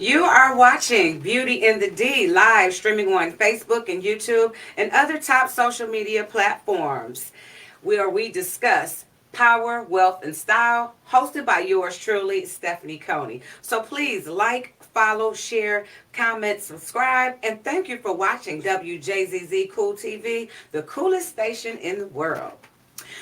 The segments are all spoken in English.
You are watching Beauty in the D live streaming on Facebook and YouTube and other top social media platforms where we discuss power, wealth, and style, hosted by yours truly, Stephanie Coney. So please like, follow, share, comment, subscribe, and thank you for watching WJZZ Cool TV, the coolest station in the world.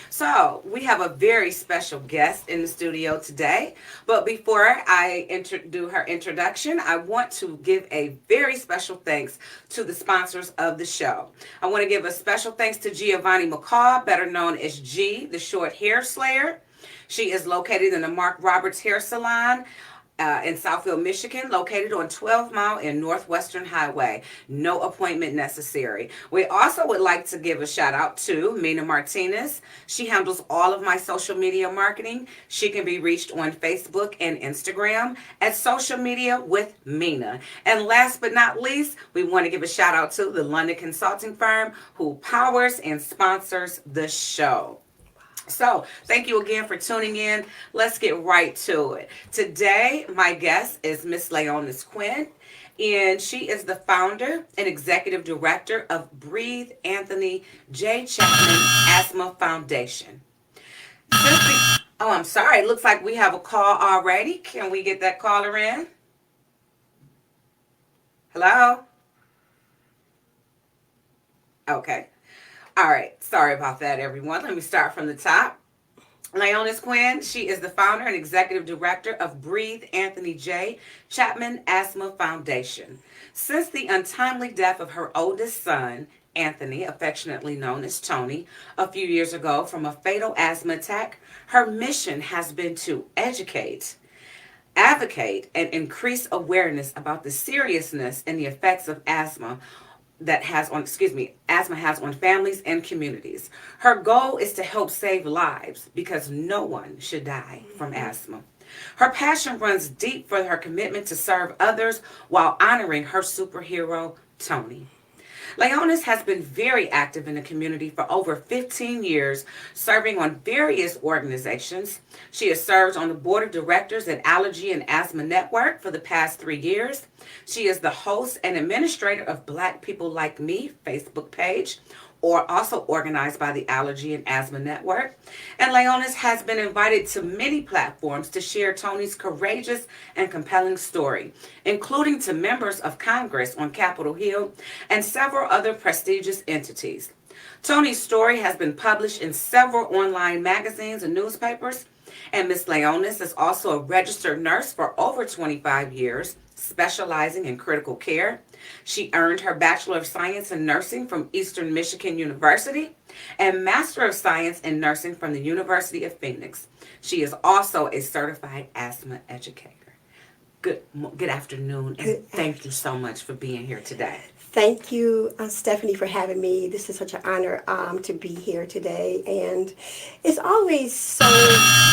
So, we have a very special guest in the studio today. But before I do her introduction, I want to give a very special thanks to the sponsors of the show. I want to give a special thanks to Giovanni McCaw, better known as G, the short hair slayer. She is located in the Mark Roberts Hair Salon in Southfield, Michigan, located on 12 Mile and Northwestern Highway. No appointment necessary. We also would like to give a shout out to Mina Martinez. She handles all of my social media marketing. She can be reached on Facebook and Instagram at Social Media with Mina. And last but not least, we want to give a shout out to the London consulting firm who powers and sponsors the show. So, thank you again for tuning in. Let's get right to it. Today, my guest is Miss Laonis Quinn, and she is the founder and executive director of Breathe Anthony J. Chapman Asthma Foundation. I'm sorry. It looks like we have a call already. Can we get that caller in? Hello? Okay. All right. Sorry about that, everyone. Let me start from the top. Laonis Quinn, she is the founder and executive director of Breathe Anthony J. Chapman Asthma Foundation. Since the untimely death of her oldest son, Anthony, affectionately known as Tony, a few years ago from a fatal asthma attack, her mission has been to educate, advocate, and increase awareness about the seriousness and the effects of asthma asthma has on families and communities. Her goal is to help save lives because no one should die from asthma. Her passion runs deep for her commitment to serve others while honoring her superhero, Tony. Laonis has been very active in the community for over 15 years, serving on various organizations. She has served on the board of directors at Allergy and Asthma Network for the past 3 years. She is the host and administrator of Black People Like Me Facebook page, or also organized by the Allergy and Asthma Network. And Laonis has been invited to many platforms to share Tony's courageous and compelling story, including to members of Congress on Capitol Hill and several other prestigious entities. Tony's story has been published in several online magazines and newspapers, and Ms. Laonis is also a registered nurse for over 25 years, specializing in critical care. She earned her Bachelor of Science in Nursing from Eastern Michigan University and Master of Science in Nursing from the University of Phoenix. She is also a certified asthma educator. Good afternoon, and thank you so much for being here today. Thank you, Stephanie, for having me. This is such an honor to be here today, and it's always so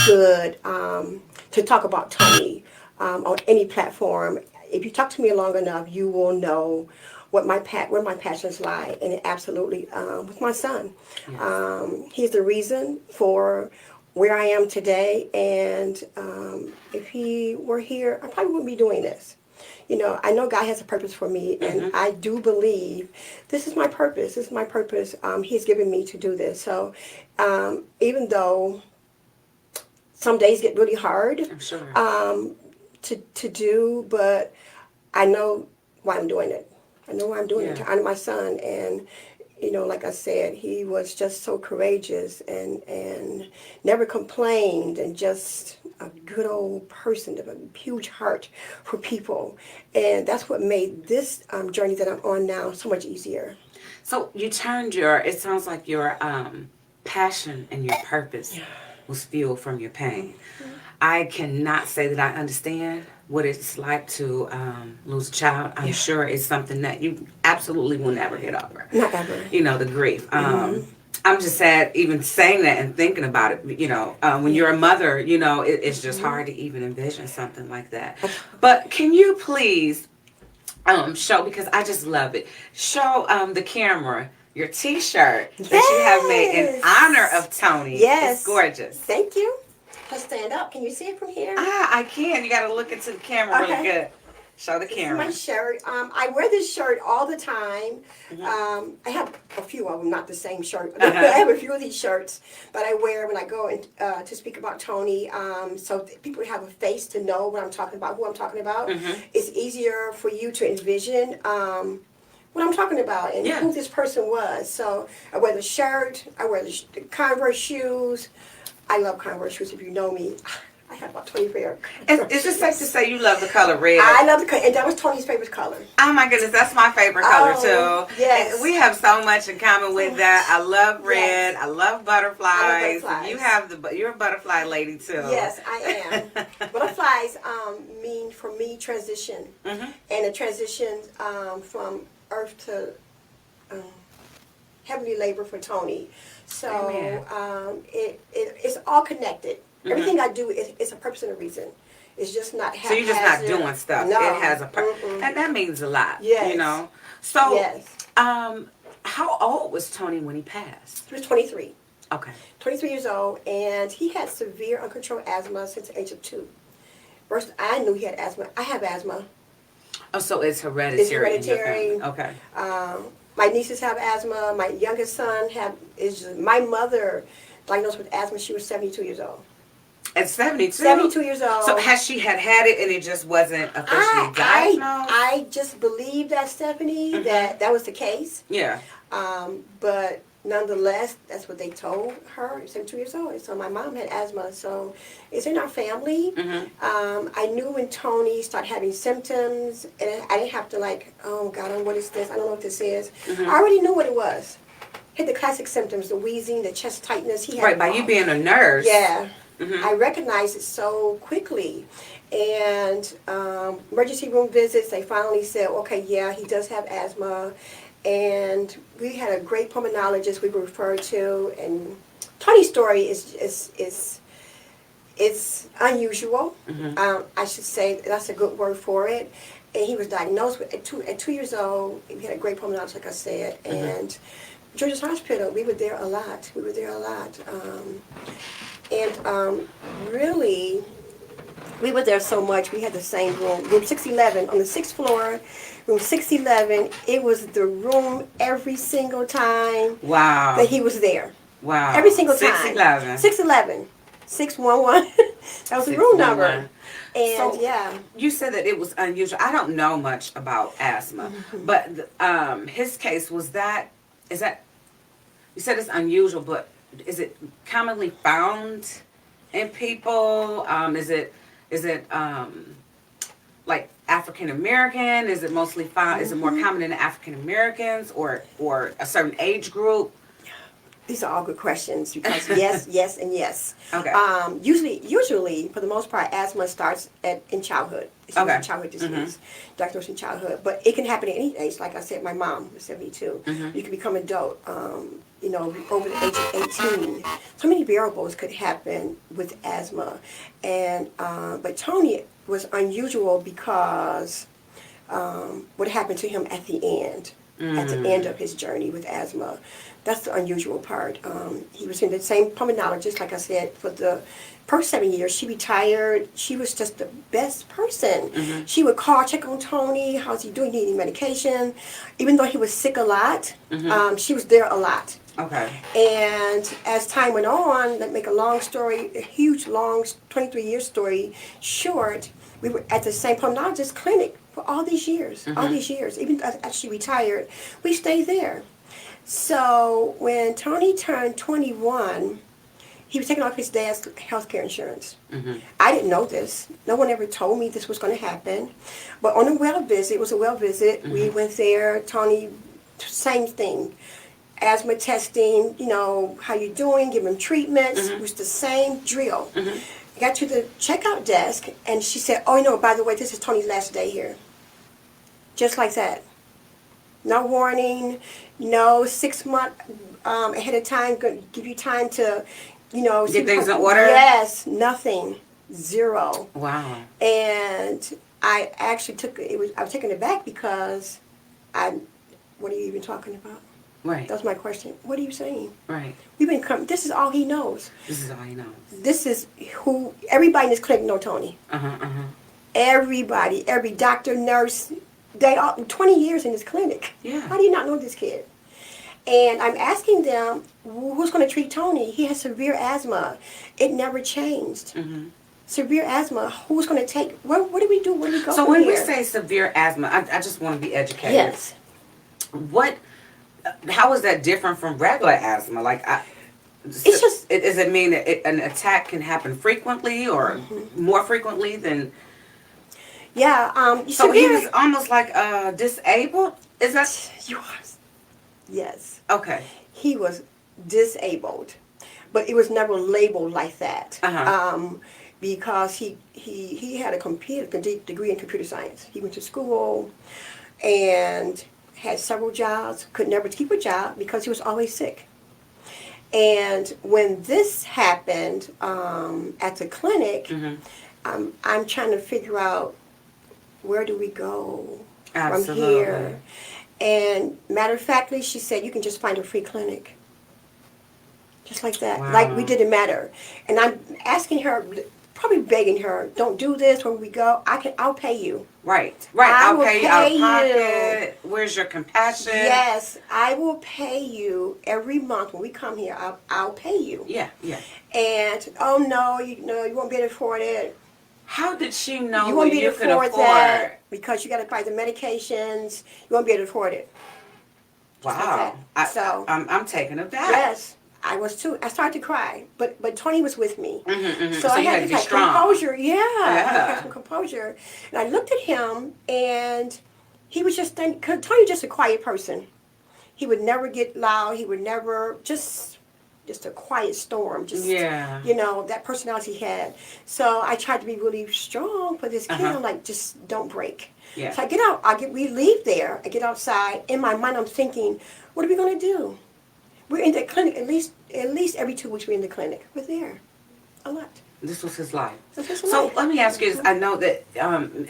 good to talk about Tony on any platform. If you talk to me long enough, you will know where my passions lie, and it absolutely with my son. Yes. He's the reason for where I am today, and if he were here, I probably wouldn't be doing this. You know, I know God has a purpose for me, and I do believe this is my purpose. This is my purpose. He's given me to do this. So even though some days get really hard, I'm sure. To do, but I know why I'm doing it. I know why I'm doing it, to honor my son. And, you know, like I said, he was just so courageous and never complained, and just a good old person with a huge heart for people. And that's what made this journey that I'm on now so much easier. So you turned it sounds like your passion and your purpose was fueled from your pain. I cannot say that I understand what it's like to lose a child. I'm sure it's something that you absolutely will never get over. Not ever. You know, the grief. I'm just sad even saying that and thinking about it. You know, when you're a mother, you know, it's just hard to even envision something like that. But can you please show, because I just love it, show the camera your T-shirt that you have made in honor of Tony. Yes. It's gorgeous. Thank you. Let's stand up. Can you see it from here? I can. You got to look into the camera really good. Show the This is camera. my shirt. I wear this shirt all the time. Mm-hmm. I have a few of them, not the same shirt. Uh-huh. I have a few of these shirts that I wear when I go in, to speak about Tony. So people have a face to know what I'm talking about, who I'm talking about. Mm-hmm. It's easier for you to envision what I'm talking about and Yeah. who this person was. So I wear the shirt. I wear the Converse shoes. I love Converse shoes. If you know me, I have about 20 pair. Is it safe to say you love the color red? I love the color, and that was Tony's favorite color. Oh my goodness, that's my favorite color Oh, too. yes. And we have so much in common with that. I love red. Yes. I love butterflies. butterflies. You have you're a butterfly lady too. Yes, I am. Butterflies mean for me transition, Mhm. and a transition from earth to heavenly labor for Tony. So Amen. It's all connected. Everything I do is a purpose and a reason. It's just not So you're just not doing stuff. No. It has a purpose, and that means a lot. Yes. You know. So, Yes. how old was Tony when he passed? He was 23. Okay. 23 years old, and he had severe uncontrolled asthma since the age of 2. First, I knew he had asthma. I have asthma. Oh, so it's hereditary. It's hereditary. In your family. Okay. My nieces have asthma. My youngest son my mother diagnosed with asthma. She was 72 years old. At 72? 72 years old. So has she had it and it just wasn't officially diagnosed? I just believe that, Stephanie, that was the case. Yeah. But nonetheless, that's what they told her. 72 years old. So my mom had asthma. So it's in our family. I knew when Tony started having symptoms, and I didn't have to oh God, what is this? I don't know what this is. I already knew what it was. He had the classic symptoms: the wheezing, the chest tightness. He had Right, by you being a nurse. Yeah. Mhm. I recognized it so quickly. And emergency room visits, they finally said, okay, yeah, he does have asthma. And we had a great pulmonologist we were referred to. And Tony's story is unusual. I should say that's a good word for it. And he was diagnosed at 2 years old. We had a great pulmonologist, like I said. And George's Hospital, we were there a lot. Really, we were there so much. We had the same room 611, on the 6th floor, room 611. It was the room every single time Wow. that he was there. Wow. Every single time. 611. 611. 611. That was the room number. And So, yeah. You said that it was unusual. I don't know much about asthma, but his case is that you said it's unusual, but is it commonly found in people? Is it like African American? Is it mostly found? Is it more common in African Americans or a certain age group? These are all good questions because yes, yes, and yes. Okay. Usually, for the most part, asthma starts in childhood. It's Okay. a childhood disease, diagnosed in childhood. But it can happen at any age. Like I said, my mom was 72. You can become adult, over the age of 18. So many variables could happen with asthma. And but Tony was unusual because what happened to him at the end. At the end of his journey with asthma. That's the unusual part. He was in the same pulmonologist, like I said, for the first 7 years. She retired. She was just the best person. She would call, check on Tony. How's he doing? Needing medication? Even though he was sick a lot, she was there a lot. Okay. And as time went on, let's make a huge, long 23-year story short, we were at the same pulmonologist clinic for all these years. Even after she retired, we stayed there. So when Tony turned 21, he was taking off his dad's health care insurance. I didn't know this. No one ever told me this was going to happen. But on a well visit, it was a well visit, we went there. Tony, same thing. Asthma testing, how you doing, give him treatments. It was the same drill. I got to the checkout desk, and she said, by the way, this is Tony's last day here. Just like that. No warning, no 6 months ahead of time, give you time to, Get things in order? Yes, nothing. Zero. Wow. And I actually I was taken aback because what are you even talking about? Right. That's my question. What are you saying? Right. This is all he knows. This is all he knows. This is who, everybody in this clinic know Tony. Everybody, every doctor, nurse, they all 20 years in this clinic. Yeah. How do you not know this kid? And I'm asking them, who's going to treat Tony? He has severe asthma. It never changed. Mm-hmm. Severe asthma. Who's going to take? What do we do? Where do we go? So from when here? we say severe asthma, I just want to be educated. Yes. How is that different from regular asthma? Like, It's just. does it mean that an attack can happen frequently or more frequently than? Yeah. So he severe. was almost like disabled. Is that? Yours. Yes. Okay. He was disabled, but it was never labeled like that. Uh-huh. Because he had a degree in computer science. He went to school and had several jobs, could never keep a job because he was always sick. And when this happened at the clinic, I'm trying to figure out where do we go from here. And matter of factly, she said, you can just find a free clinic. Just like that. Wow. Like we didn't matter. And I'm asking her, probably begging her, don't do this when we go. I'll pay you. Right. I I'll will pay you out of pay pocket. Where's your compassion? Yes, I will pay you every month when we come here. I'll pay you. Yeah. And oh no, you won't be able to afford it. How did she know You won't what be you able to could afford afford? that because you got to buy the medications. You won't be able to afford it. Wow. Like so I'm taken aback. yes, I was too. I started to cry, but Tony was with me, So I you had to had be have strong. composure. Yeah, I had to Yeah. have some composure. And I looked at him, and he was just cause Tony's just a quiet person. He would never get loud. He would never just a quiet storm. Just that personality he had. So I tried to be really strong for this kid. I'm like, just don't break. Yeah. So I get out. We leave there. I get outside. In my mind, I'm thinking, what are we gonna do? We're in the clinic at least every 2 weeks. We're in the clinic. We're there a lot. This was his life. This was his So life. let me ask you this. I know that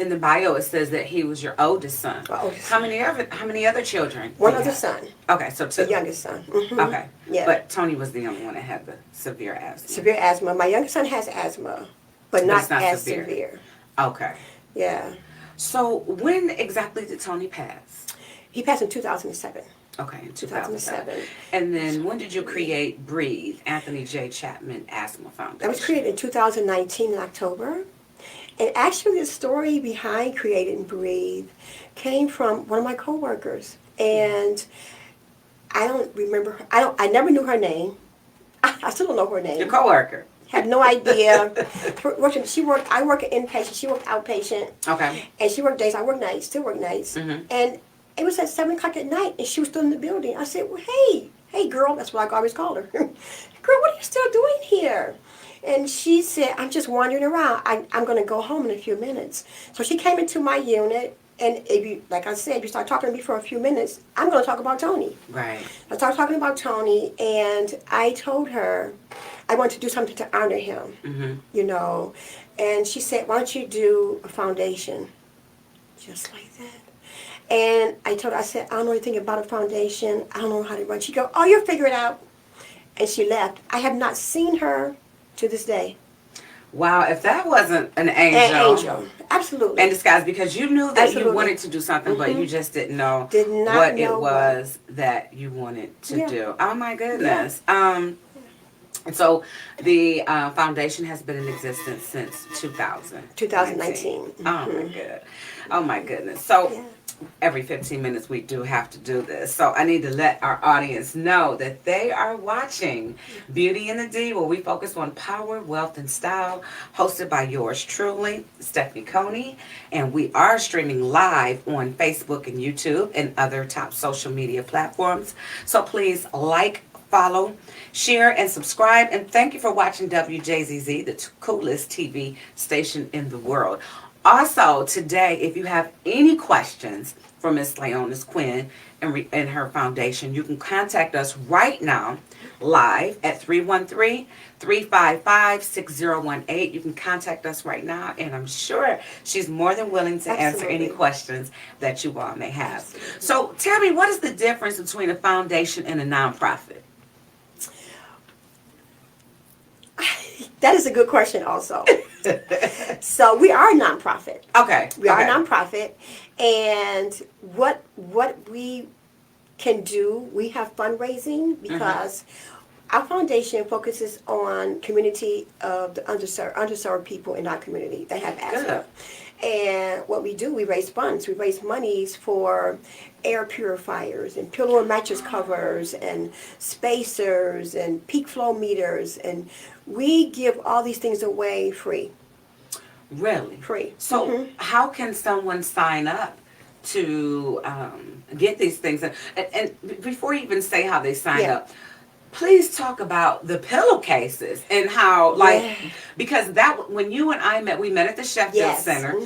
in the bio it says that he was your oldest son. My oldest How many other children? One do you other have? son, Okay, so two. the youngest son. Okay. Yeah. But Tony was the only one that had the severe asthma. Severe asthma. My youngest son has asthma, but not, it's not as severe. severe. Okay. Yeah. So when exactly did Tony pass? He passed in 2007. Okay, in 2007. 2007. And then when did you create Breathe, Anthony J. Chapman Asthma Foundation? That was created in 2019 in October. And actually the story behind creating Breathe came from one of my coworkers. And I don't remember I never knew her name. I still don't know her name. Your coworker. Had no idea. I work at inpatient, she worked outpatient. Okay. And she worked days, I work nights, still work nights. And it was at 7 o'clock at night, and she was still in the building. I said, well, hey, girl, that's what I always called her. Girl, what are you still doing here? And she said, I'm just wandering around. I'm going to go home in a few minutes. So she came into my unit, and like I said, if you start talking to me for a few minutes, I'm going to talk about Tony. Right. I started talking about Tony, and I told her I want to do something to honor him, And she said, why don't you do a foundation? Just like that. And I told her, I said, I don't know anything about a foundation. I don't know how to run. She go, oh, you'll figure it out. And she left. I have not seen her to this day. Wow, if that wasn't an angel. An angel, absolutely. In disguise, because you knew that Absolutely. you wanted to do something, but you just didn't know Did not what know it was that you wanted to Yeah. do. Oh my goodness. And so the foundation has been in existence since 2019. Oh my goodness. So Yeah. every 15 minutes we do have to do this. So I need to let our audience know that they are watching Beauty in the D, where we focus on power, wealth, and style, hosted by yours truly, Stephanie Coney. And we are streaming live on Facebook and YouTube and other top social media platforms. So please like, follow, share, and subscribe. And thank you for watching WJZZ, the coolest TV station in the world. Also, today, if you have any questions for Miss Laonis Quinn and her foundation, you can contact us right now, live at 313-355-6018. You can contact us right now, and I'm sure she's more than willing to answer any Absolutely. questions that you all may have. So, tell me, what is the difference between a foundation and a nonprofit? That is a good question also. So we are a nonprofit. Okay. We are okay. a nonprofit, and what we can do, we have fundraising because our foundation focuses on community of the underserved people in our community that have asthma. And what we do, we raise funds. We raise monies for air purifiers and pillow and mattress covers and spacers and peak flow meters, and we give all these things away free. Really? Free. So how can someone sign up to get these things? And before you even say how they sign up, please talk about the pillowcases and how, because that when you and I met, we met at the Sheffield Center.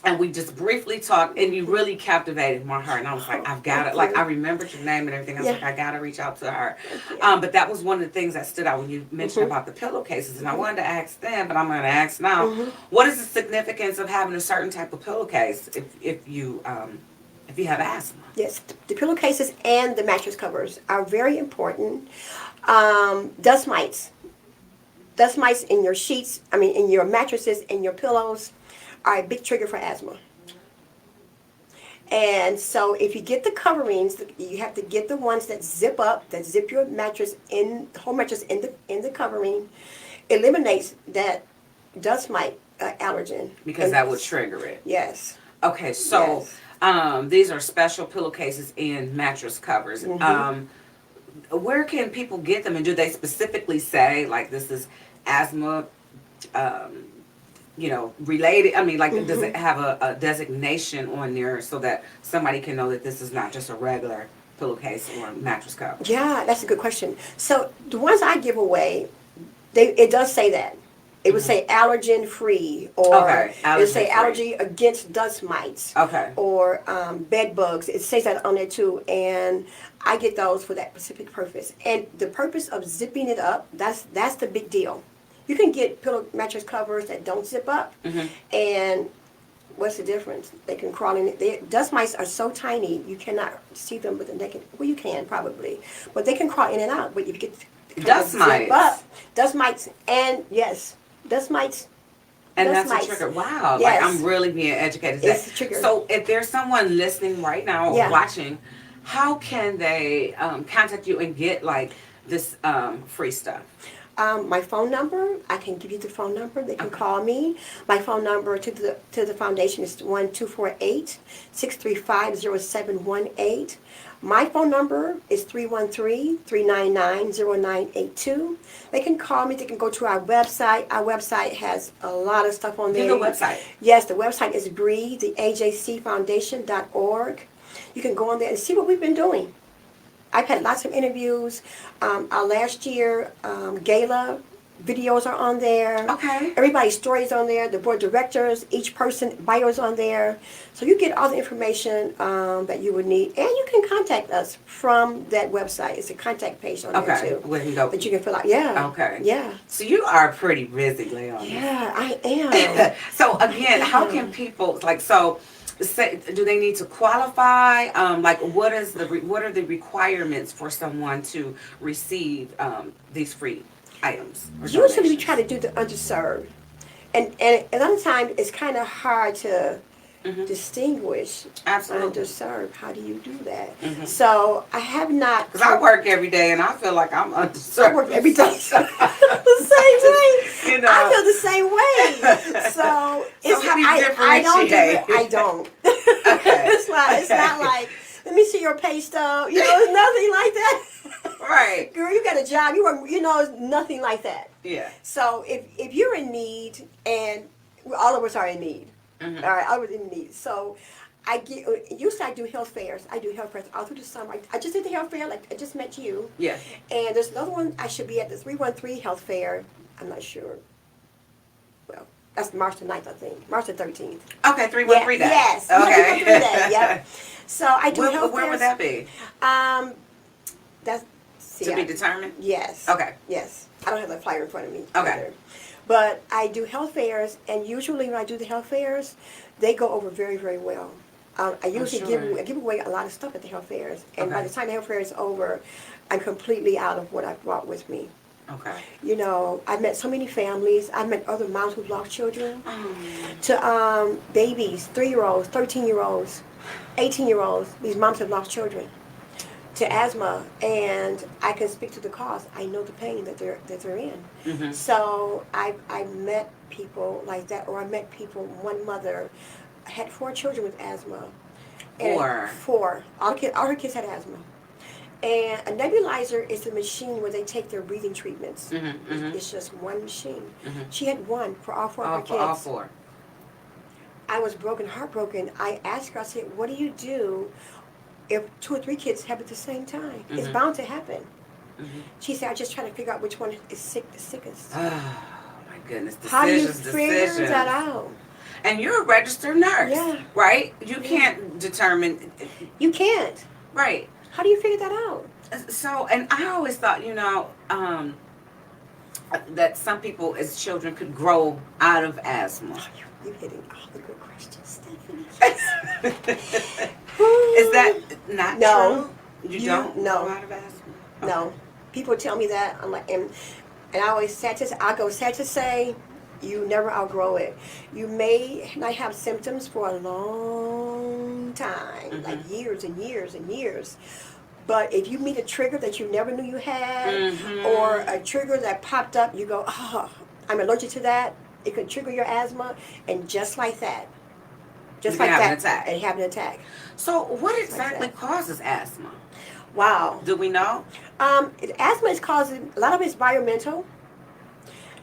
And we just briefly talked, and you really captivated my heart. And I was like, I've got it. Like, I remembered your name and everything. I was like, I got to reach out to her. But that was one of the things that stood out when you mentioned about the pillowcases. And I wanted to ask them, but I'm going to ask now, what is the significance of having a certain type of pillowcase if you have asthma? Yes, the pillowcases and the mattress covers are very important. Dust mites. Dust mites in your sheets, in your mattresses and your pillows, are a big trigger for asthma. And so if you get the coverings, you have to get the ones that zip up, that zip your mattress whole mattress in the covering, eliminates that dust mite allergen. Because that would trigger it. Yes. Okay, so these are special pillowcases and mattress covers. Where can people get them, and do they specifically say, like, this is asthma related? Does it have a designation on there so that somebody can know that this is not just a regular pillowcase or mattress cover? Yeah, that's a good question. So the ones I give away, it does say that. It would say allergen free, or it would say allergy against dust mites, or bed bugs. It says that on there too, and I get those for that specific purpose. And the purpose of zipping it up, that's the big deal. You can get pillow mattress covers that don't zip up, and what's the difference? They can crawl in it. Dust mites are so tiny, you cannot see them with the naked. Well, you can probably, but they can crawl in and out. But if you get dust mites, dust mites, and dust mites. And that's a trigger. Wow. Yes. Like, I'm really being educated. It's a trigger. So if there's someone listening right now or watching, how can they contact you and get this free stuff? My phone number, I can give you the phone number. They can call me. My phone number to the foundation is 1-248-635-0718. My phone number is 313-399-0982. They can call me. They can go to our website. Our website has a lot of stuff on there. The website? Yes, the website is breathe, the ajcfoundation.org. You can go on there and see what we've been doing. I've had lots of interviews. Our last year gala videos are on there. Okay. Everybody's stories on there. The board of directors, each person bios on there. So you get all the information that you would need, and you can contact us from that website. It's a contact page on there too. That you can fill out. Yeah. Okay. Yeah. So you are pretty busy, Laonis. Yeah, I am. So again, how can people say, do they need to qualify? What are the requirements for someone to receive these free items? Usually we try to do the underserved, and a lot of times it's kind of hard to distinguish underserved. How do you do that? So I have not. Because I work every day and I feel like I'm underserved. I work every day. The same way. I feel the same way. So how do you differentiate? I don't. It's not like, let me see your pay stub. It's nothing like that. Right. Girl, you got a job. You work. It's nothing like that. Yeah. So if you're in need, and all of us are in need. All right, I was in need. So usually I do health fairs. I do health fairs all through the summer. I just did the health fair, like I just met you. Yeah. And there's another one I should be at, the 313 health fair. I'm not sure. Well, that's March the 9th, I think. March the 13th. Okay, 313 day. Yes. Okay. 313 day, yep. So I do health Where would that be? That's to be determined? Yes. Okay. Yes. I don't have the flyer in front of me. Okay. Either. But I do health fairs, and usually when I do the health fairs, they go over very, very well. I usually give away a lot of stuff at the health fairs, and by the time the health fair is over, I'm completely out of what I brought with me. Okay. You know, I met so many families. I met other moms who've lost children. To babies, 3-year-olds, 13-year-olds, 18-year-olds. These moms have lost children to asthma, and I can speak to the cause. I know the pain that they're in. Mm-hmm. So I met people like that, or I met people. One mother had 4 children with asthma. And 4. All her kids had asthma. And a nebulizer is a machine where they take their breathing treatments. Mm-hmm. Mm-hmm. It's just one machine. Mm-hmm. She had one for all 4 of her kids. For all 4. I was heartbroken. I asked her, I said, what do you do if 2 or 3 kids have it at the same time? Mm-hmm. It's bound to happen. Mm-hmm. She said, I just try to figure out which one is the sickest. Oh, my goodness. How do you figure that out? And you're a registered nurse, Yeah. right? You can't determine. You can't. Right. How do you figure that out? So, and I always thought, that some people as children could grow out of asthma. Oh, you're hitting all the good questions, Stephanie. Is that not No. true? You don't no. grow out of asthma? Okay. No. People tell me that. I'm like, and I always I go sad to say, you never outgrow it. You may not have symptoms for a long time, Mm-hmm. like years and years and years. But if you meet a trigger that you never knew you had, Mm-hmm. or a trigger that popped up, you go, oh, I'm allergic to that. It could trigger your asthma, and just like that, You can have an attack. and have an attack. So, what Just like exactly that. causes asthma? Wow. Do we know? Asthma is causing, a lot of it's environmental.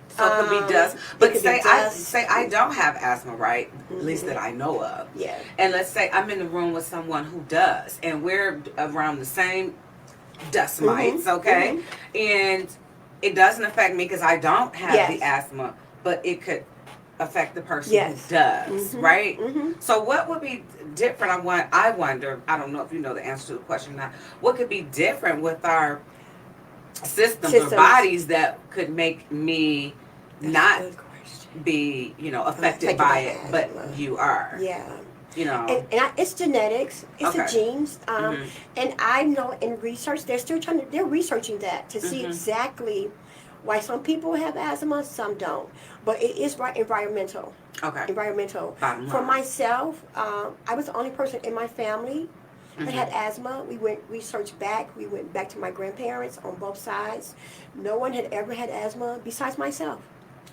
So it could be dust. It But could be say dust. I don't have asthma, right? At Mm-hmm. least that I know of. Yeah. And let's say I'm in the room with someone who does, and we're around the same dust mites, okay? And it doesn't affect me because I don't have Yes. the asthma, but it could affect the person Yes. who does, right? Mhm. So what would be different? I wonder, I don't know if you know the answer to the question or not. What could be different with our systems or bodies that could make me not Good question. be, affected Affected by by it, but asthma. you are. Yeah. And It's genetics. It's the Okay. genes. Mhm. And I know in research, they're researching that to see Mhm. exactly why some people have asthma, some don't. But it is environmental. Okay. Environmental. Bottom For line. myself, I was the only person in my family that Mhm. had asthma. We went research back. We went back to my grandparents on both sides. No one had ever had asthma besides myself.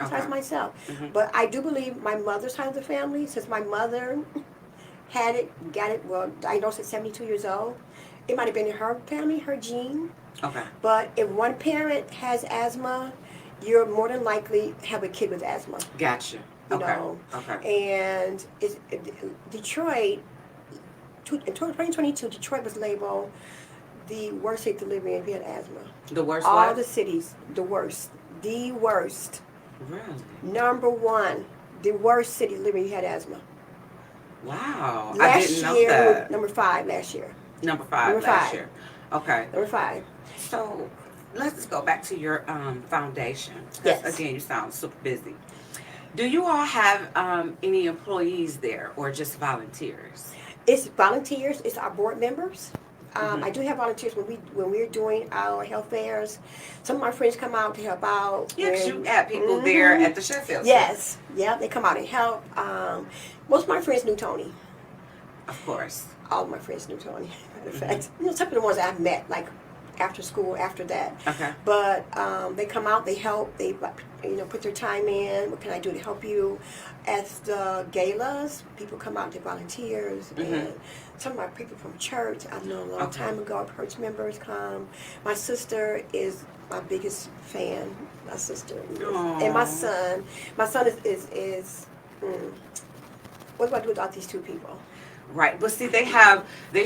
Okay. Mhm. But I do believe my mother's side of the family, since my mother had it, got it, well, diagnosed at 72 years old, it might have been in her family, her gene. Okay. But if one parent has asthma, you're more than likely have a kid with asthma. Gotcha. You Okay. know. Okay. And Detroit, in 2022, Detroit was labeled the worst state to live in if you had asthma. The worst All what? the cities, the worst. The worst. Really? Number 1, the worst city to live in if you had asthma. Wow. I Last didn't know year, that. number 5 last year. Number 5 Number last 5. year. Okay. Number 5. So let's go back to your foundation. 'Cause, Yes. Again, you sound super busy. Do you all have any employees there or just volunteers? It's volunteers. It's our board members. Mhm. I do have volunteers when we're doing our health fairs. Some of my friends come out to help out. Yeah, 'cause you when- had people there at the Sheffield. Yes. Yeah, they come out and help. Most of my friends knew Tony. Of course. All of my friends knew Tony. Matter of fact, some of the ones I've met, like after school, after that. Okay. But they come out, they help, they put their time in. What can I do to help you? At the galas, people come out, they volunteers, and some of my people from church I've known a long time ago. Church members come. My sister is my biggest fan. My sister Aww. and my son. My son is what do I do without these 2 people? Right, but see, they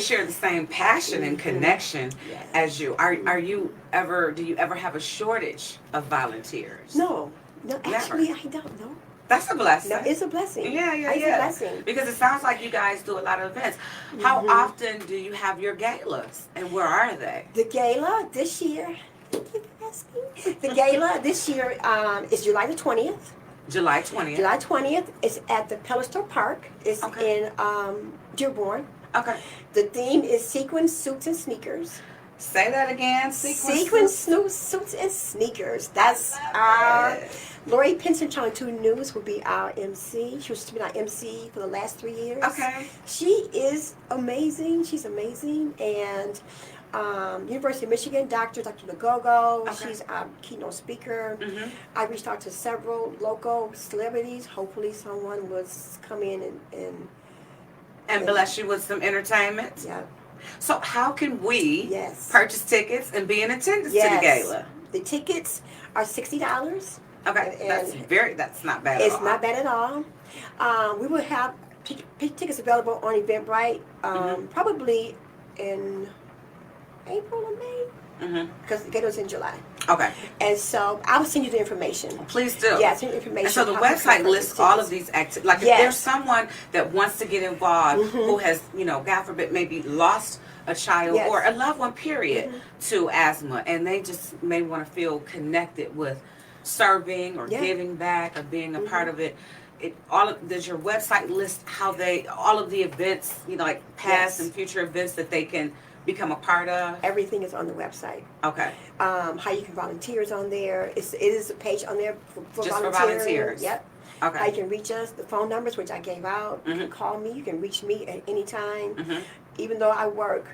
share the same passion and connection Yes. as you. Do you ever have a shortage of volunteers? No, actually, I don't know. That's a blessing. No, it's a blessing. Yeah, It's a blessing. Because it sounds like you guys do a lot of events. How often do you have your galas, and where are they? The gala this year. Thank you for asking. The gala this year is July the 20th. July 20th. July 20th is at the Pellister Park. It's in Dearborn. Okay. The theme is sequin suits and sneakers. Say that again. Sequins, suits, and sneakers. That's our Lori Pinson 2 News will be our MC. She was been our MC for the last 3 years. Okay. She is amazing. She's amazing. And University of Michigan, Dr. Nagogo. Okay. She's our keynote speaker. Mm-hmm. I reached out to several local celebrities. Hopefully someone will come in And bless you with some entertainment. Yeah. So how can we Yes. purchase tickets and be in attendance Yes. to the gala? The tickets are $60. Okay, And that's not bad at It's all. not bad at all. We will have tickets available on Eventbrite probably in April or May because the gala's in July. Okay, And so I will send you the information. please do. Yeah, send you information. And so the how to website purchase lists all tickets. of these activities. Like if Yes. there's someone that wants to get involved who has, God forbid, maybe lost a child Yes. or a loved one, period, to asthma, and they just may want to feel connected with serving or Yeah. giving back or being a part of it. Does your website list all of the events, like past Yes. and future events that they can become a part of? Everything is on the website. Okay. How you can volunteer is on there. It is a page on there for Just for volunteering. volunteers. Yep. How you Okay. can reach us, the phone numbers, which I gave out. You can call me. You can reach me at any time. Even though I work,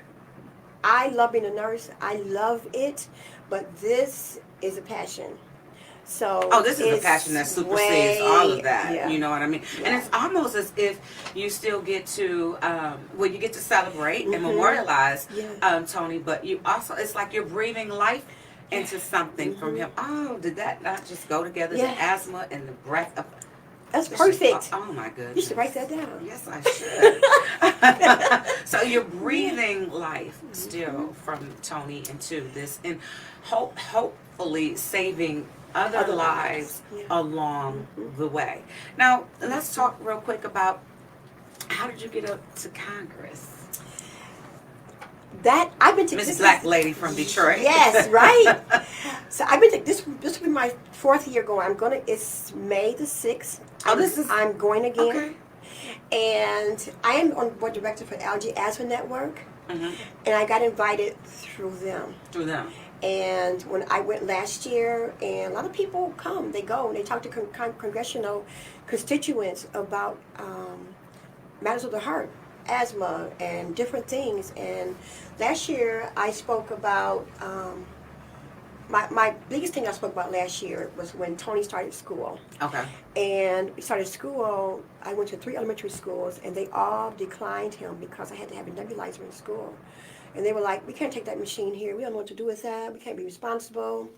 I love being a nurse. I love it, but this is a passion. So This is a passion that supersedes all of that. Yeah. You know what I mean? Yeah. And it's almost as if you still get to, you get to celebrate and memorialize Tony, but you also, it's like you're breathing life into something from him. Oh, did that not just go together? Yeah. The asthma and the breath of... That's perfect. Oh my goodness. You should write that down. Yes, I should. So you're breathing life still from Tony into this, and hopefully saving other lives along the way. Now, let's talk real quick about how did you get up to Congress? That I've been to Miss this Black is- Lady from Detroit. Yes, right. So I've been to this will be my 4th year going. It's May the 6th. I'm going again. Okay. And I am on board director for Algae Asthma Network. And I got invited through them. Through them. And when I went last year, and a lot of people come, they go, and they talk to congressional constituents about matters of the heart, asthma, and different things. And last year, I spoke about, my biggest thing I spoke about last year was when Tony started school. Okay. And we started school, I went to 3 elementary schools, and they all declined him because I had to have a nebulizer in school. And they were like, we can't take that machine here. We don't know what to do with that. We can't be responsible.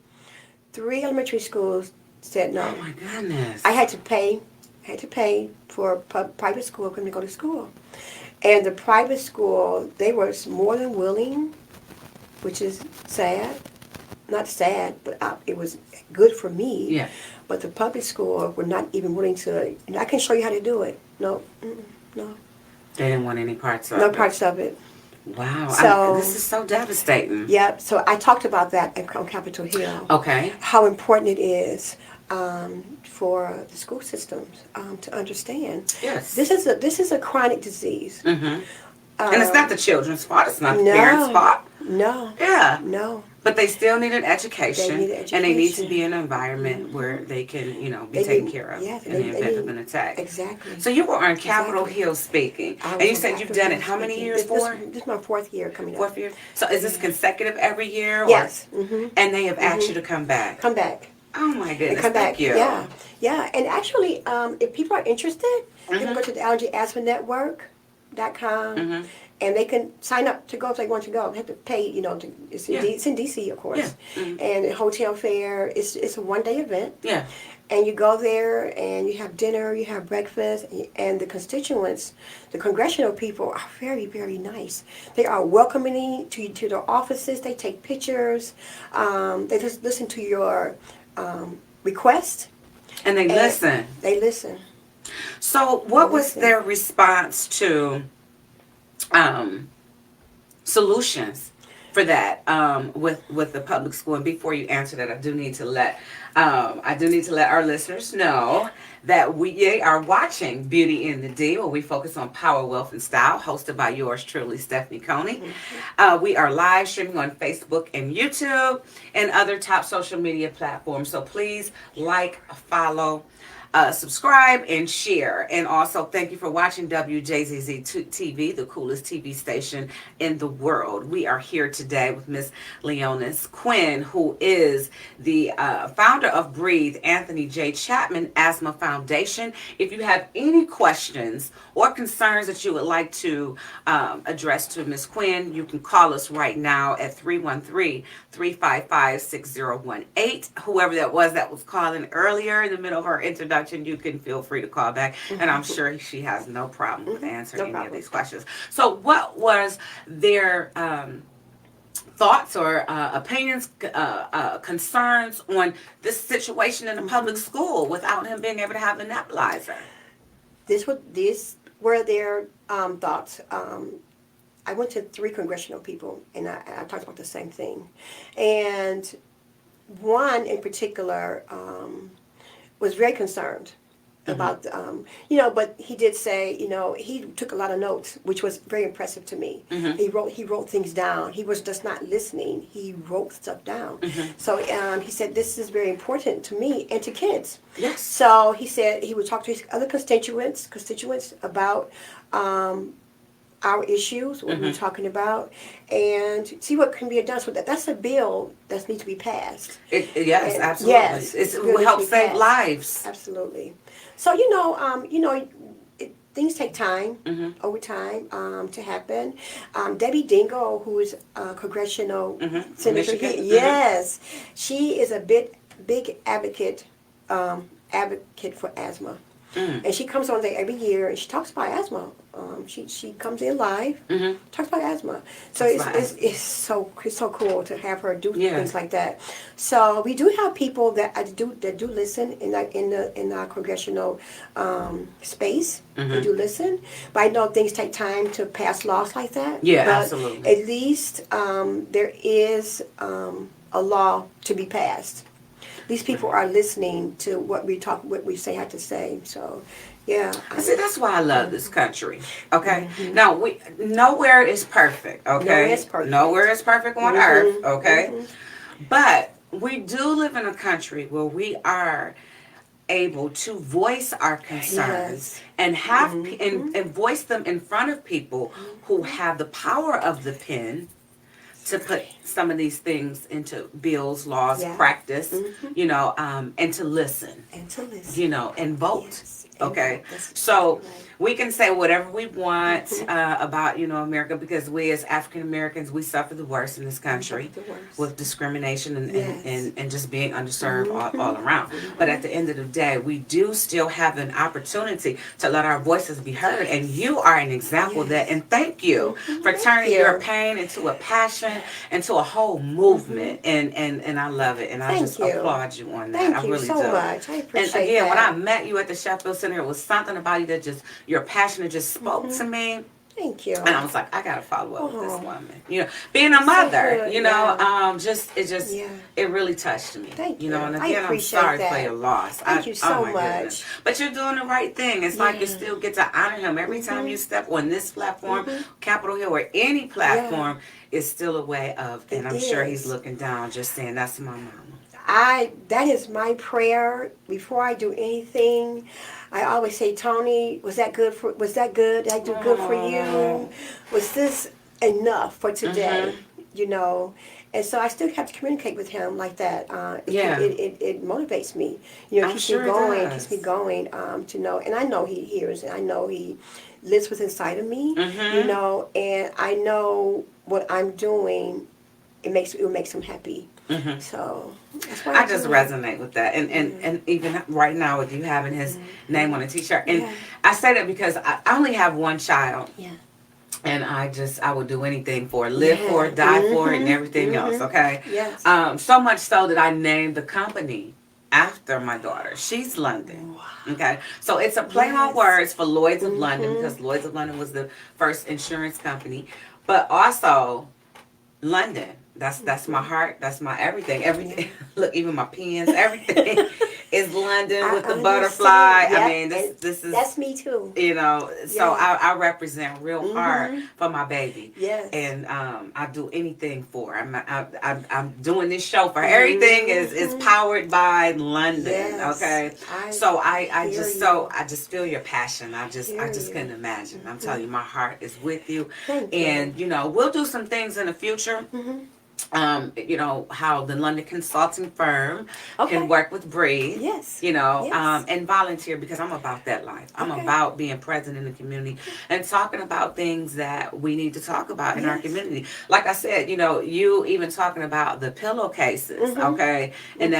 3 elementary schools said no. Oh my goodness. I had to pay for private school for them to go to school. And the private school, they were more than willing, which is sad. Not sad, but it was good for me. Yeah. But the public school were not even willing to, I can show you how to do it. No, no. They didn't want any parts of it. No parts of it. Wow. So- this is so devastating. Yeah, so I talked about that on Capitol Hill. Okay. How important it is for the school systems to understand. Yes. This is a chronic disease. And it's not the children's fault. It's not the No. parents' fault. No. Yeah. No. But they still need an education. They need And they need to education. be in an environment where they can, be They taken need- care of yes, in they- the they event of need- an attack. Exactly. So you were on Capitol Exactly. Hill speaking. I And you was said on you've Capitol done it Hill how many speaking. years for? This is my 4th year coming up. 4th year? So is this consecutive every year? Or, Yes. And they have asked you to come back? Come back. Oh my And goodness. come back. Thank you. Yeah. Yeah. And actually, if people are interested, they can go to the Algae Asthma Network.com. And they can sign up to go if they want to go. They have to pay, it's in D.C., of course. Yeah. And the hotel fare, it's a one-day event. Yeah. And you go there and you have dinner, you have breakfast, and the constituents, the congressional people are very, very nice. They are welcoming to their offices. They take pictures. They just listen to your request. And they listen. They listen. So what was their response to solutions for that with the public school. And before you answer that, I do need to let our listeners know that we are watching Beauty in the D, where we focus on power, wealth, and style, hosted by yours truly, Stephanie Coney. We are live streaming on Facebook and YouTube and other top social media platforms. So please like, follow, subscribe, and share. And also, thank you for watching WJZZ TV, the coolest TV station in the world. We are here today with Miss Laonis Quinn, who is the founder of Breathe Anthony J. Chapman Asthma Foundation. If you have any questions or concerns that you would like to address to Miss Quinn, you can call us right now at 313-355-6018. Whoever that was calling earlier in the middle of her introduction, you can feel free to call back, and I'm sure she has no problem with answering any of these questions. So what was their thoughts or opinions, concerns on this situation in the public school without him being able to have a nebulizer? These were their thoughts. I went to 3 congressional people, and I talked about the same thing. And one in particular was very concerned about, but he did say, he took a lot of notes, which was very impressive to me. He wrote things down. He was just not listening. He wrote stuff down. So he said, this is very important to me and to kids. Yes. So he said he would talk to his other constituents about our issues, what we're talking about, and see what can be done. So that's a bill that needs to be passed. Yes, and absolutely. Yes, it will help save lives. Absolutely. So things take time over time to happen. Debbie Dingo, who is a congressional senator, yes, she is a big advocate for asthma. And she comes on there every year, and she talks about asthma. She comes in live, talks about asthma. So it's so cool to have her do things like that. So we do have people that do listen in our congressional space. They do listen, but I know things take time to pass laws like that. Yeah, but absolutely. At least there is a law to be passed. These people are listening to what we have to say. So, yeah. See, that's why I love this country. Okay. Now, nowhere is perfect. Okay. Nowhere is perfect on earth. Okay. But we do live in a country where we are able to voice our concerns and have and voice them in front of people who have the power of the pen to put some of these things into bills, laws, practice, and to listen. And vote. Yes. Okay, so we can say whatever we want about America, because we as African Americans, we suffer the worst in this country with discrimination and just being underserved all around. But at the end of the day, we do still have an opportunity to let our voices be heard, and you are an example of that. And thank you for turning your pain into a passion, into a whole movement, and I love it, and I just applaud you on that. Thank I really you so much. I appreciate And again, that. when I met you at the Sheffield Center, it was something about you that just, your passion just spoke to me. Thank you. And I was like, I gotta follow up with this woman. Being a mother, it really touched me. Thank you. And again, I'm sorry for your loss. Thank you so much. Goodness. But you're doing the right thing. It's like you still get to honor him every time you step on this platform, Capitol Hill, or any platform. Is still a way of, and I'm sure he's looking down, just saying, that's my mama. That is my prayer before I do anything. I always say, Tony, was that good? Did I do good for you? Was this enough for today? And so I still have to communicate with him like that. It motivates me. Keeps me going to know. And I know he hears, and I know he lives within inside of me. And I know what I'm doing. It makes him happy. So that's why I just resonate with that, and even right now with you having his name on a T-shirt, and I say that because I only have one child, and I would do anything for it, live for it, die for it, and everything else. Okay, so much so that I named the company after my daughter. She's London. Wow. Okay, so it's a play on words for Lloyd's of London, because Lloyd's of London was the first insurance company, but also London. That's my heart. That's my everything. Everything. Look, even my pens. Everything is London with the butterfly. Yep. I mean, this is. That's me too. You know, so Yeah. I represent real hard for my baby. Yes. And I do anything for her. I'm doing this show for her. Everything is powered by London. Yes. Okay. So I just feel your passion. I just couldn't imagine. I'm telling you, my heart is with you. Thank And you know, we'll do some things in the future. You know, how the London consulting firm can work with Breathe. Yes. You know, Yes. and volunteer, because I'm about that life. I'm Okay. about being present in the community and talking about things that we need to talk about in our community. Like I said, you know, you even talking about the pillowcases, okay? And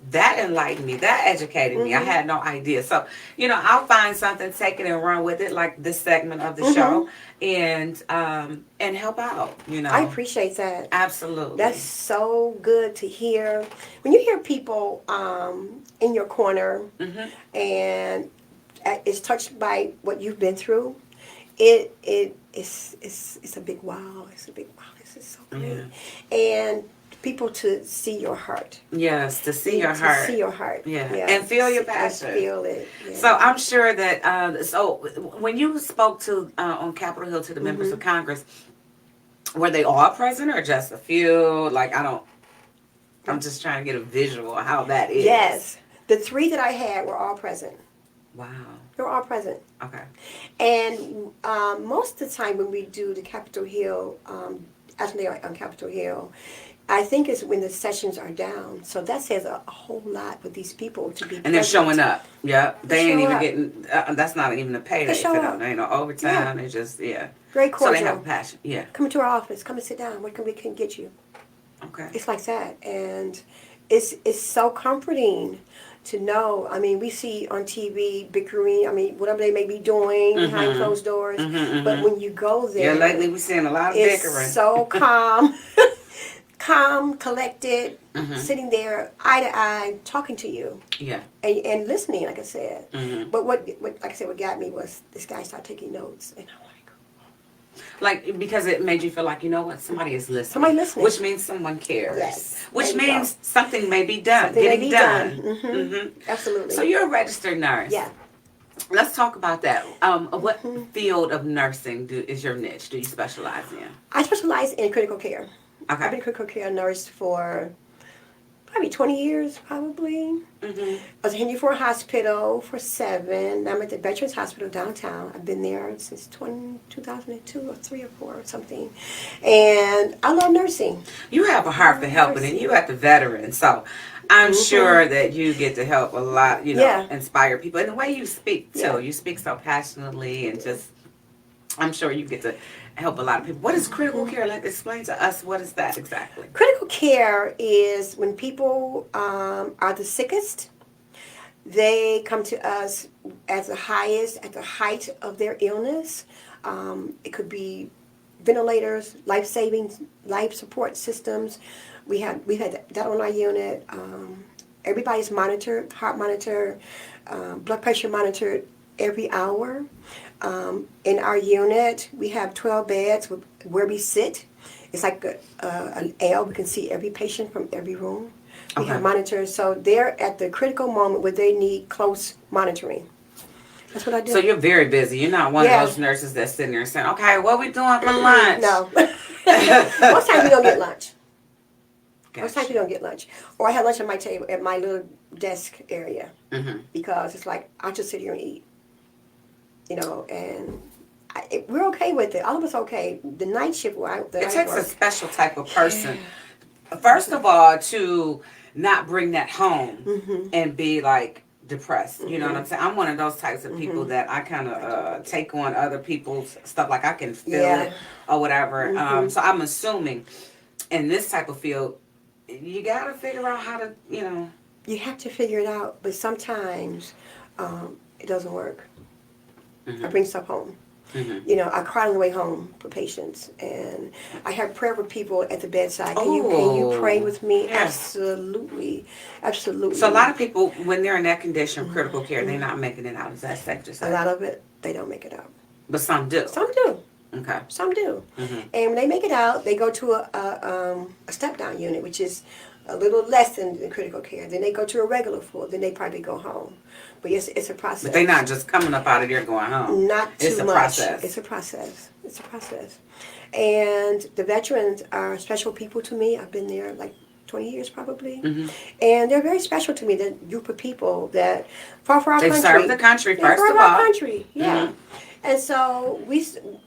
that enlightened me. That educated me. I had no idea. So, you know, I'll find something, take it and run with it, like this segment of the show, and help out, you know. I appreciate that. Absolutely. That's so good to hear. When you hear people in your corner and is touched by what you've been through, it's a big wow. It's a big wow. This is so great. And people to see your heart. Yes, to see your heart. To see your heart. Yeah. And feel your passion. And feel it. Yeah. So I'm sure that, so when you spoke to, on Capitol Hill to the members of Congress, were they all present or just a few? Like, I'm just trying to get a visual of how that is. Yes. The 3 that I had were all present. Wow. They were all present. Okay. And most of the time when we do the Capitol Hill, actually on Capitol Hill, I think it's when the sessions are down. So that says a whole lot with these people to be And they're showing up. Yeah. They ain't even up. getting, that's not even a payday for them. There ain't no overtime. They just, Very So cordial. they have a passion. Yeah. Come to our office. Come and sit down. What can we can get you? Okay. It's like that. And it's so comforting to know. I mean, we see on TV bickering. I mean, whatever they may be doing behind closed doors. But when you go there. Yeah, lately we're seeing a lot of it's bickering. So calm. Calm, collected, sitting there eye to eye, talking to you. Yeah. And listening, like I said. But what, like I said, what got me was this guy started taking notes. And I'm like, because it made you feel like, you know what, somebody is listening. Somebody listening. Which means someone cares. Yes. Which There you means something may be done. Something may getting be done. Absolutely. So you're a registered nurse. Yeah. Let's talk about that. What field of nursing is your niche? Do you specialize in? I specialize in critical care. Okay. I've been a critical care nurse for probably 20 years, probably. I was at Henry Ford Hospital for 7. I'm at the Veterans Hospital downtown. I've been there since 2002 or 3 or 4 or something. And I love nursing. You have a heart for helping, and you at the veterans, so I'm sure that you get to help a lot, you know, inspire people. And the way you speak, too. You speak so passionately and just, I'm sure you get to help a lot of people. What is critical care? Explain to us, what is that exactly? Critical care is when people are the sickest. They come to us at the height of their illness. It could be ventilators, life support systems. We've had that on our unit. Everybody's monitored, heart monitor, blood pressure monitored every hour. In our unit, we have 12 beds where we sit. It's like an L. We can see every patient from every room. We have monitors, so they're at the critical moment where they need close monitoring. That's what I do. So you're very busy. You're not one of those nurses that's sitting there saying, okay, what we doing for lunch? No. Most times we don't get lunch. Gotcha. Most times we don't get lunch. Or I have lunch on my table at my little desk area. Because it's like, I'll just sit here and eat. You know, and we're okay with it. All of us okay. The night shift it takes a special type of person. First of all, to not bring that home and be like depressed. You know what I'm saying? I'm one of those types of people that I kind of take on other people's stuff. Like I can feel it or whatever. So I'm assuming in this type of field, you got to figure out how to, you know. You have to figure it out, but sometimes it doesn't work. I bring stuff home. You know, I cry on the way home for patients, and I have prayer with people at the bedside. Can you pray with me? Yeah. Absolutely, absolutely. So a lot of people, when they're in that condition, critical care, they're not making it out. Is that safe to say? A lot of it, they don't make it out. But some do. Some do. Okay. Some do. Mm-hmm. And when they make it out, they go to a step-down unit, which is a little less than critical care. Then they go to a regular floor. Then they probably go home. But yes, it's a process. But they're not just coming up out of there going home. Not too It's a much. process. It's a process. It's a process. And the veterans are special people to me. I've been there like 20 years probably. Mm-hmm. And they're very special to me. They're a group of people that fought for our They've country. served the country, They first served of our all. country, yeah. Mhm. And so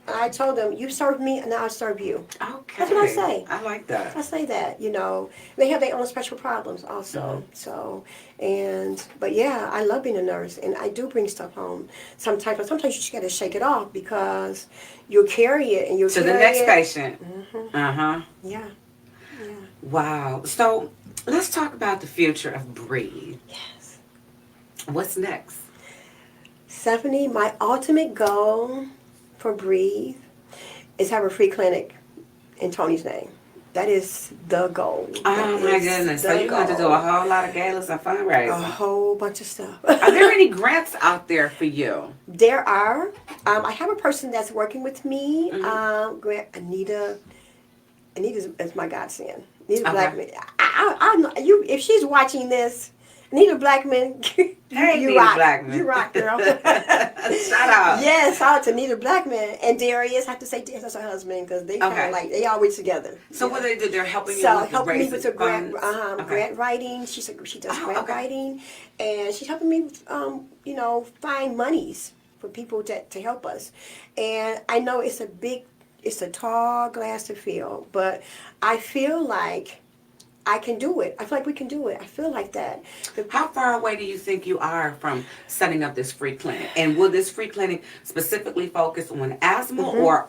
I told them, you served me and now I serve you. Okay. That's what I say. I like that. I say that, They have their own special problems also. Mm-hmm. But yeah, I love being a nurse and I do bring stuff home sometimes. But sometimes you just got to shake it off because you'll carry it and you'll To carry the next it. patient. Mm-hmm. Uh-huh. Yeah. Yeah. Wow. So let's talk about the future of Breathe. Yes. What's next? Stephanie, my ultimate goal for Breathe is have a free clinic in Tony's name. That is the goal. Oh my goodness. So you're going to do a whole lot of galas and A fundraising. whole bunch of stuff. Are there any grants out there for you? There are. I have a person that's working with me. Mm-hmm. Anita is my godsend. Anita Okay. Blackman. I know you. If she's watching this, Anita Blackman, Hey, you Anita rock. Blackman. You rock, girl. Shout out. Yes, shout out to Anita Blackman and Darius. I have to say Darius is her husband because they kind Okay. of like they always together. So what do they do? They're helping you So with helping me with the grant, funds? Okay. grant writing. She does grant okay. writing, and she's helping me, find monies for people to help us. And I know it's a tall glass to fill, but I feel like I can do it. I feel like we can do it. I feel like that. How far away do you think you are from setting up this free clinic? And will this free clinic specifically focus on asthma or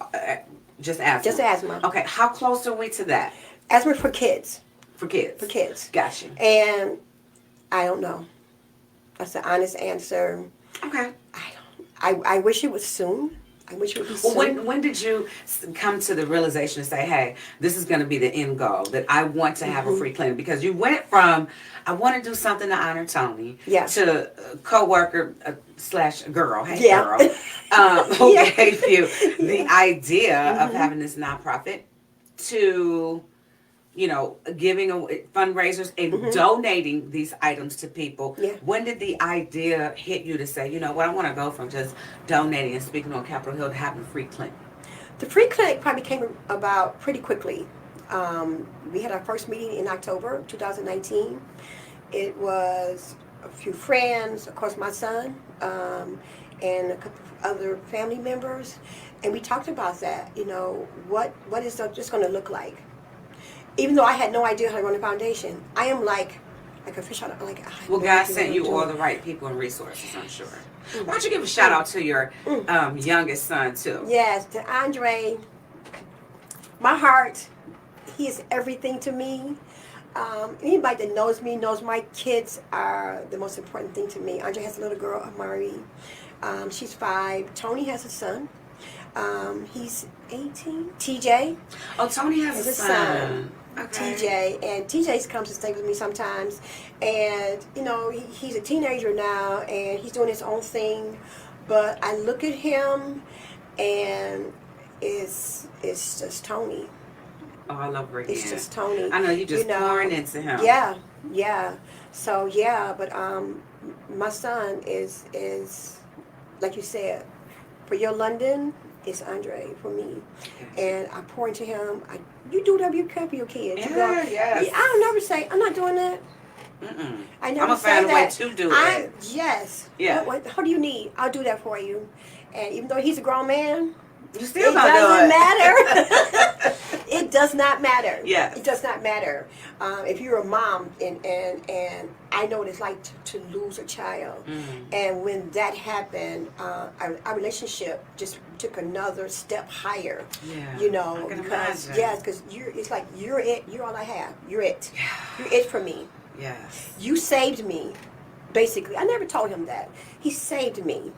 just asthma? Just asthma. Okay, how close are we to that? Asthma for kids. For kids? For kids. Gotcha. And I don't know. That's the honest answer. Okay. I wish it was soon. I wish it would be Well, soon. when did you come to the realization to say, hey, this is going to be the end goal, that I want to have a free clinic? Because you went from, I want to do something to honor Tony, Yeah. to co-worker / girl, hey Yeah. girl, who Yeah. gave you the idea of having this nonprofit, to giving fundraisers and donating these items to people. Yeah. When did the idea hit you to say, you know what, I want to go from just donating and speaking on Capitol Hill to having a free clinic? The free clinic probably came about pretty quickly. We had our first meeting in October 2019. It was a few friends, of course my son, and a couple of other family members, and we talked about that. What is this going to look like? Even though I had no idea how to run a foundation, I am like a fish out of Well, God sent you all the right people and resources, I'm sure. Why don't you give a shout out to your youngest son too? Yes, to Andre. My heart, he is everything to me. Anybody that knows me knows my kids are the most important thing to me. Andre has a little girl, Amari. She's 5. Tony has a son. He's 18. TJ. Oh, Tony has a son. Okay. TJ, and TJ comes to stay with me sometimes, and he's a teenager now, and he's doing his own thing, but I look at him, and it's just Tony. Oh, I love Ricky. It's just Tony. I know you just pouring into him. Yeah. So but my son is like you said, for your London. It's Andre for me, and I pour into him. You do whatever you can for your kids. Yes. I'll never say I'm not doing that. I never I'm gonna say find a way that. to do it. Yes. Yeah. What do you need? I'll do that for you. And even though he's a grown man, You still it gonna doesn't do it. matter. It does not matter. Yes. It does not matter. If you're a mom and I know what it's like to lose a child. And when that happened, our relationship just took another step higher. Yeah. I can because imagine. because it's like you're it. You're all I have. You're it. You're it for me. Yes. You saved me. Basically, I never told him that. He saved me.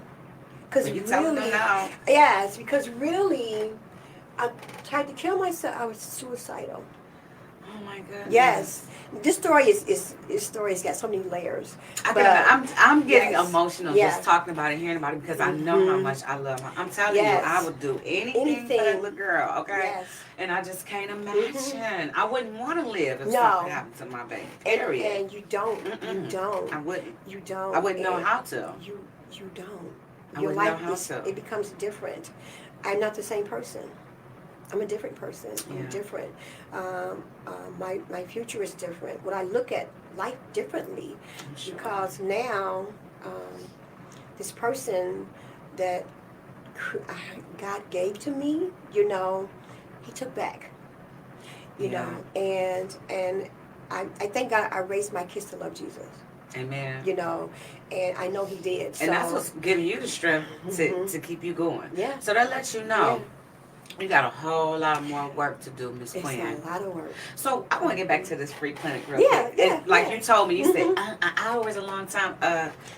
Because You tell him now. yes, because really, I tried to kill myself. I was suicidal. Oh my goodness. Yes. This story's got so many layers. I'm getting yes. emotional Yeah. just talking about it, hearing about it, because I know how much I love her. I'm telling you, I would do anything for that little girl, okay? Yes. And I just can't imagine. I wouldn't want to live if No. something happened to my baby. Period. And you don't. You don't. I wouldn't. You don't. I wouldn't know how to. You don't. I Your wouldn't know life how to. it becomes different. I'm not the same person. I'm a different person. I'm Yeah. different. My future is different. When I look at life differently, Sure. because now this person that God gave to me, you know, He took back. You Yeah. know, and I thank God I raised my kids to love Jesus. Amen. You know, and I know He did. So, And that's what's giving you the strength to keep you going. Yeah. So that lets you know you got a whole lot more work to do, Miss Quinn. It's a lot of work. So I want to get back to this free clinic real quick. Yeah, Like you told me, you said an hour is a long time.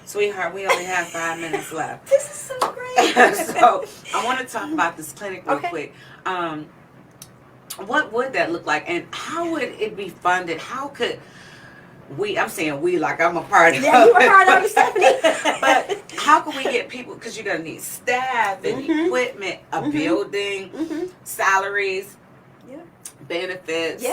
Sweetheart, we only have 5 minutes left. This is so great. So I want to talk about this clinic real quick. What would that look like, and how would it be funded? How could I'm saying we like I'm a part of it. Yeah, you were part of it, Stephanie. But how can we get people, because you're going to need staff and equipment, a building, salaries, benefits,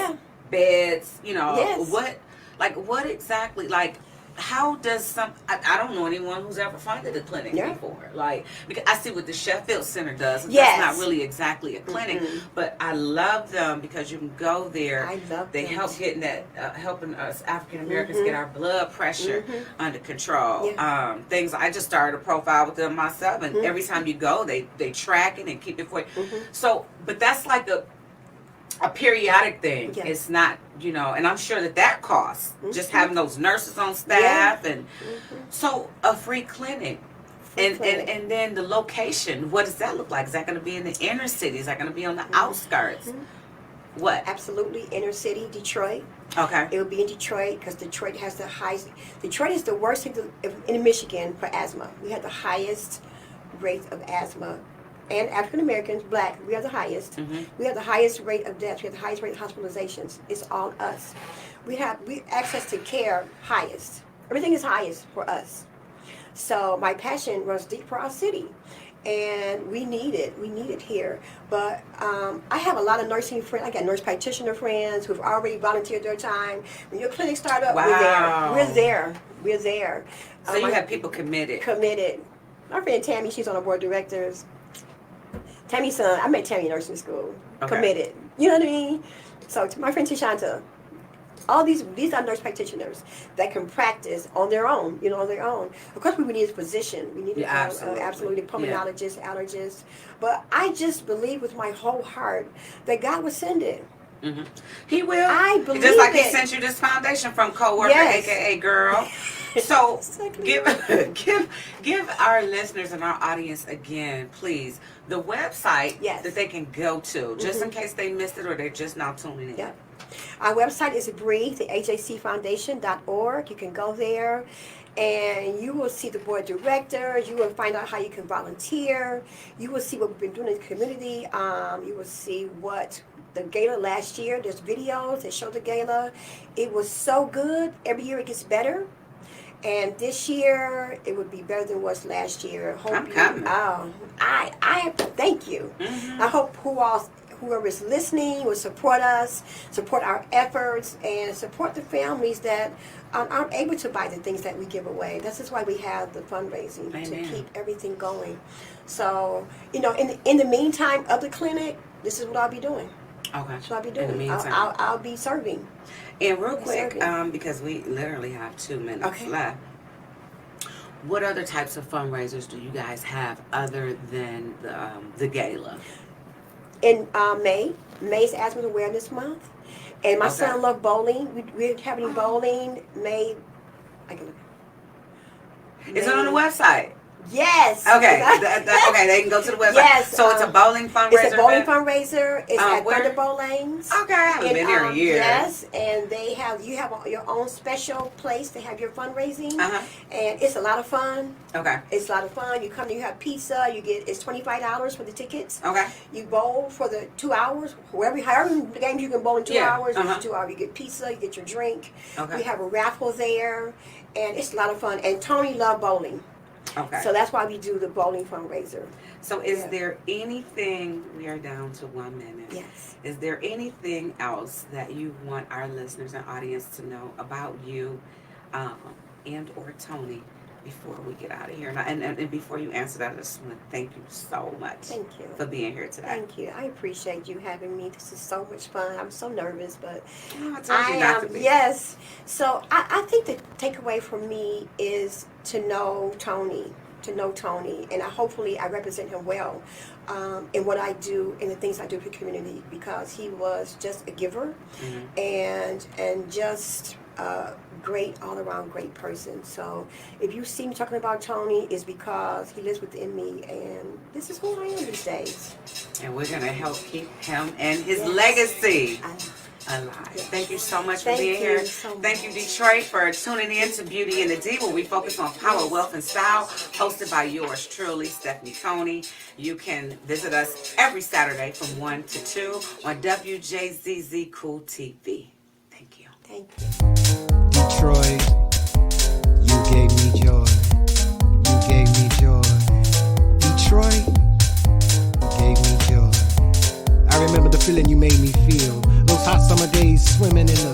beds, you know, what exactly, like, how does I don't know anyone who's ever funded a clinic before. Like, because I see what the Sheffield Center does. And that's not really exactly a clinic, but I love them because you can go there. I love They them. help getting that, helping us African Americans get our blood pressure under control. Things, I just started a profile with them myself, and every time you go, they track it and keep it for you. So, but that's like a periodic thing. It's not, you know, and I'm sure that costs just having those nurses on staff and so a free clinic. And then the location, what does that look like? Is that going to be in the inner city? Is that going to be on the outskirts? What? Absolutely, inner city, Detroit. Okay. It will be in Detroit because Detroit has the highest. Detroit is the worst in Michigan for asthma. We have the highest rate of asthma. And African Americans, Black, we are the highest. We have the highest rate of deaths. We have the highest rate of hospitalizations. It's all us. We access to care highest. Everything is highest for us. So my passion runs deep for our city, and we need it. We need it here. But I have a lot of nursing friends. I got nurse practitioner friends who've already volunteered their time. When your clinic start up, we're there. We're there. So you have people committed. Committed. My friend Tammy, she's on the board of directors. Tammy's son, I met Tammy in nursing school. Committed. You know what I mean? So to my friend Tishanta, all these are nurse practitioners that can practice on their own, you know, on their own. Of course, we would need a physician. We need absolutely pulmonologist, allergist. But I just believe with my whole heart that God would send it. He will. I believe just like it. He sent you this foundation from coworker, aka girl. So give our listeners and our audience again, please, the website that they can go to, just in case they missed it or they're just now tuning in. Our website is Breathe, the AJCfoundation.org. You can go there and you will see the board of directors. You will find out how you can volunteer. You will see what we've been doing in the community. You will see what the gala last year. There's videos that show the gala. It was so good. Every year it gets better. And this year it would be better than it was last year. I'm coming. I thank you. I hope whoever is listening will support us, support our efforts, and support the families that aren't able to buy the things that we give away. This is why we have the fundraising to keep everything going. So, you know, in the meantime of the clinic, this is what I'll be doing. Okay. That's what I'll be doing. In the meantime. I'll be serving. And real quick, because we literally have 2 minutes left, what other types of fundraisers do you guys have other than the gala? In May's Asthma Awareness Month, and my son loved bowling. We're having bowling May. I can look. Is it on the website? Yes. Okay, okay, they can go to the website. Yes. So it's a bowling fundraiser. It's a bowling event? fundraiser. It's at Where? Thunderbolt Lanes. Okay, I haven't been here in years. Yes, and you have your own special place to have your fundraising, and it's a lot of fun. Okay. It's a lot of fun. You come, you have pizza. It's $25 for the tickets. Okay. You bowl for the 2 hours, however the games you can bowl in 2 hours. Uh-huh. 2 hours, you get pizza, you get your drink. Okay. We have a raffle there, and it's a lot of fun. And Tony loved bowling. Okay. So that's why we do the bowling fundraiser. So is there anything, we are down to 1 minute. Yes. Is there anything else that you want our listeners and audience to know about you and or Tony before we get out of here? And before you answer that, I just want to thank you so much. Thank you. For being here today. Thank you. I appreciate you having me. This is so much fun. I'm so nervous, but I told you not to be. Yes. So I think the takeaway for me is to know Tony, and hopefully I represent him well in what I do and the things I do for the community, because he was just a giver and just a great, all-around great person. So if you see me talking about Tony, it's because he lives within me, and this is who I am these days. And we're going to help keep him and his legacy alive. Yes. Thank you so much for being here. Thank you, Detroit, for tuning in to Beauty in the D, where we focus on power, wealth, and style, hosted by yours truly, Stephanie Coney. You can visit us every Saturday from 1 to 2 on WJZZ Cool TV. Thank you. Thank you. Detroit, you gave me joy. You gave me joy. Detroit, you gave me joy. I remember the feeling you made me feel. Those hot summer days swimming in the